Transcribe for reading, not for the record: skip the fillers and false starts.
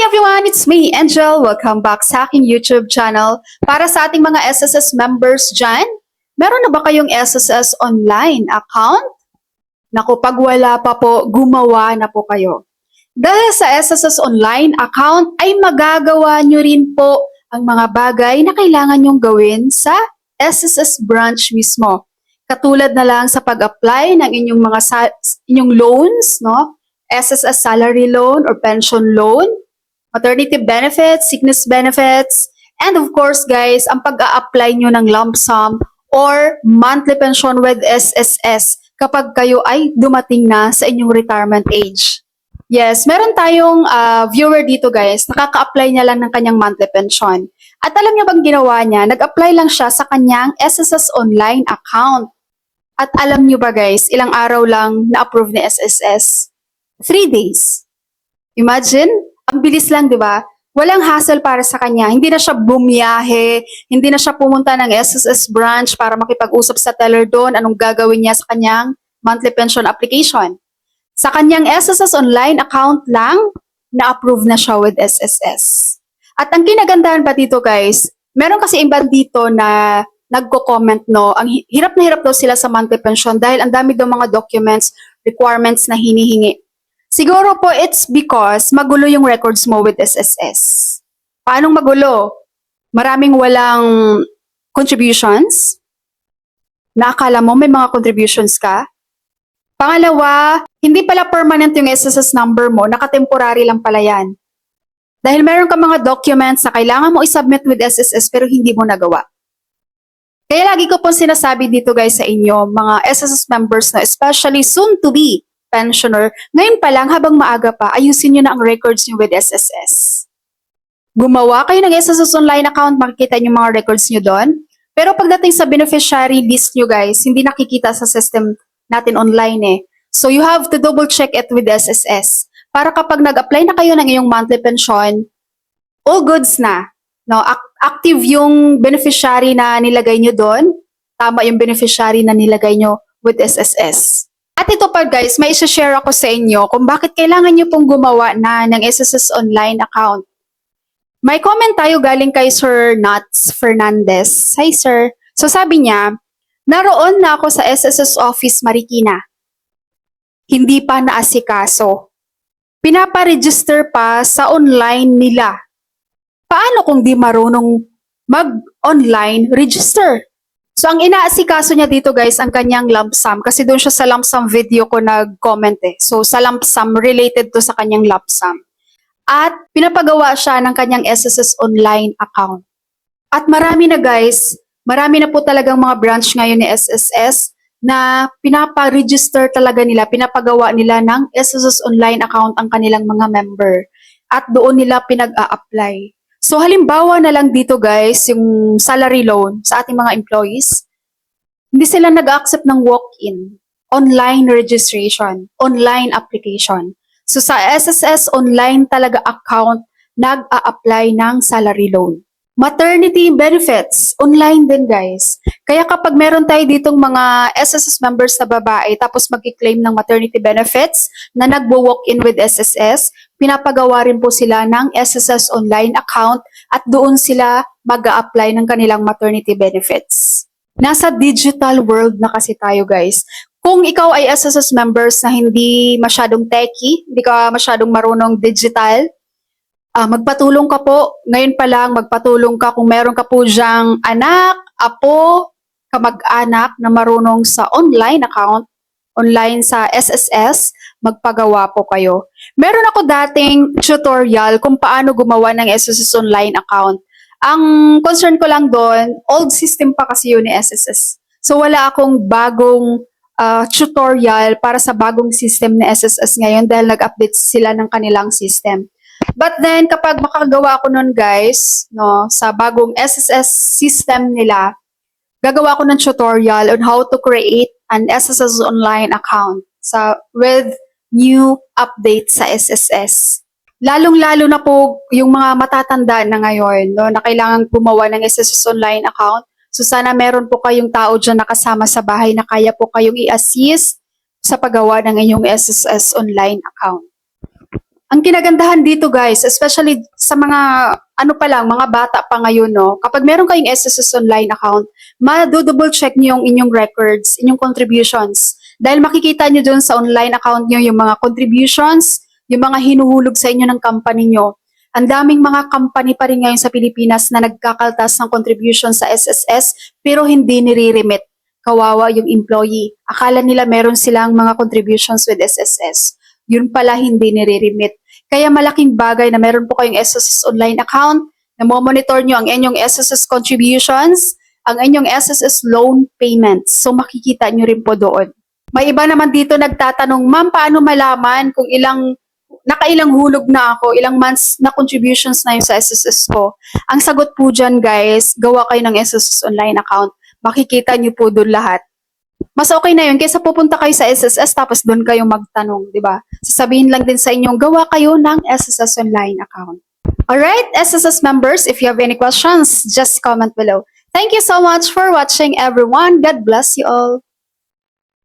everyone! It's me, Angel. Welcome back sa aking YouTube channel. Para sa ating mga SSS members dyan, meron na ba kayong SSS online account? Naku, pag wala pa po, gumawa na po kayo. Dahil sa SSS online account ay magagawa nyo rin po ang mga bagay na kailangan nyong gawin sa SSS branch mismo. Katulad na lang sa pag-apply ng inyong loans, no? SSS salary loan or pension loan, maternity benefits, sickness benefits, and of course guys, ang pag-a-apply nyo ng lump sum or monthly pension with SSS kapag kayo ay dumating na sa inyong retirement age. Yes, meron tayong viewer dito guys, nakaka-apply niya lang ng kanyang monthly pension. At alam niyo bang ginawa niya? Nag-apply lang siya sa kanyang SSS online account. At alam niyo ba guys, ilang araw lang na-approve ni SSS? 3 days. Imagine, ang bilis lang, di ba? Walang hassle para sa kanya. Hindi na siya bumiyahe, hindi na siya pumunta ng SSS branch para makipag-usap sa teller doon anong gagawin niya sa kanyang monthly pension application. Sa kanyang SSS online account lang, na-approve na siya with SSS. At ang kinagandahan pa dito guys, meron kasi iba dito na nagko-comment, no, ang hirap na hirap daw sila sa monthly pension dahil ang dami daw mga documents, requirements na hinihingi. Siguro po it's because magulo yung records mo with SSS. Paanong magulo? Maraming walang contributions. Naakala mo may mga contributions ka. Pangalawa, hindi pala permanent yung SSS number mo, nakatemporary lang pala yan. Dahil meron ka mga documents na kailangan mo i-submit with SSS pero hindi mo nagawa. Kaya lagi ko pong sinasabi dito guys sa inyo, mga SSS members na especially soon to be pensioner, ngayon pa lang habang maaga pa, ayusin nyo na ang records nyo with SSS. Gumawa kayo ng SSS online account, makikita nyo mga records nyo doon. Pero pagdating sa beneficiary list nyo guys, hindi nakikita sa system natin online eh. So you have to double check it with SSS. Para kapag nag-apply na kayo ng iyong monthly pension, all goods na. No, active yung beneficiary na nilagay nyo doon, tama yung beneficiary na nilagay nyo with SSS. At ito pa guys, may isa-share ako sa inyo kung bakit kailangan nyo pong gumawa na ng SSS online account. May comment tayo galing kay Sir Nats Fernandez. Hi sir. So sabi niya, naroon na ako sa SSS office Marikina. Hindi pa naasikaso. Pinapa-register pa sa online nila. Paano kung di marunong mag-online register? So, ang inaasikaso niya dito guys, ang kanyang lump sum. Kasi doon siya sa lump sum video ko nag-comment eh. So, sa lump sum, related to sa kanyang lump sum. At pinapagawa siya ng kanyang SSS online account. At marami na guys, marami na po talagang mga branch ngayon ni SSS na pinapa-register talaga nila, pinapagawa nila ng SSS online account ang kanilang mga member. At doon nila pinag-a-apply. So halimbawa na lang dito guys, yung salary loan sa ating mga employees, hindi sila nag-accept ng walk-in, online registration, online application. So sa SSS online talaga account, nag-a-apply ng salary loan. Maternity benefits, online din guys. Kaya kapag meron tayo ditong mga SSS members na babae tapos mag-claim ng maternity benefits na nagbo-walk-in with SSS, pinapagawa rin po sila ng SSS online account at doon sila mag-a-apply ng kanilang maternity benefits. Nasa digital world na kasi tayo guys. Kung ikaw ay SSS members na hindi masyadong techie, hindi ka masyadong marunong digital, magpatulong ka po. Ngayon pa lang, magpatulong ka kung meron ka po dyang anak, apo, kamag-anak na marunong sa online account, online sa SSS, magpagawa po kayo. Meron ako dating tutorial kung paano gumawa ng SSS online account. Ang concern ko lang doon, old system pa kasi yun ni SSS. So wala akong bagong tutorial para sa bagong system ni SSS ngayon dahil nag-update sila ng kanilang system. But then, kapag makagawa ko nun guys, no, sa bagong SSS system nila, gagawa ko ng tutorial on how to create an SSS online account with new update sa SSS. Lalong-lalo na po yung mga matatanda na ngayon, no, na kailangan gumawa ng SSS online account. So sana meron po kayong tao dyan nakasama sa bahay na kaya po kayong i-assist sa paggawa ng inyong SSS online account. Ang kinagandahan dito guys, especially sa mga ano pa lang, mga bata pa ngayon, no? Kapag meron kayong SSS online account, ma-double check niyo yung inyong records, inyong contributions. Dahil makikita niyo dun sa online account niyo yung mga contributions, yung mga hinuhulog sa inyo ng company niyo. Ang daming mga company pa rin ngayon sa Pilipinas na nagkakaltas ng contribution sa SSS pero hindi nire-remit. Kawawa yung employee. Akala nila meron silang mga contributions with SSS. Yun pala hindi nire-remit. Kaya malaking bagay na meron po kayong SSS online account, na monitor nyo ang inyong SSS contributions, ang inyong SSS loan payments. So makikita nyo rin po doon. May iba naman dito nagtatanong, ma'am, paano malaman kung nakailang hulog na ako, ilang months na contributions na yun sa SSS ko? Ang sagot po dyan guys, gawa kayo ng SSS online account. Makikita nyo po doon lahat. Mas okay na yun kaysa pupunta kayo sa SSS tapos doon kayo magtanong, di ba? Sasabihin lang din sa inyong gawa kayo ng SSS online account. Alright, SSS members, if you have any questions, just comment below. Thank you so much for watching everyone. God bless you all.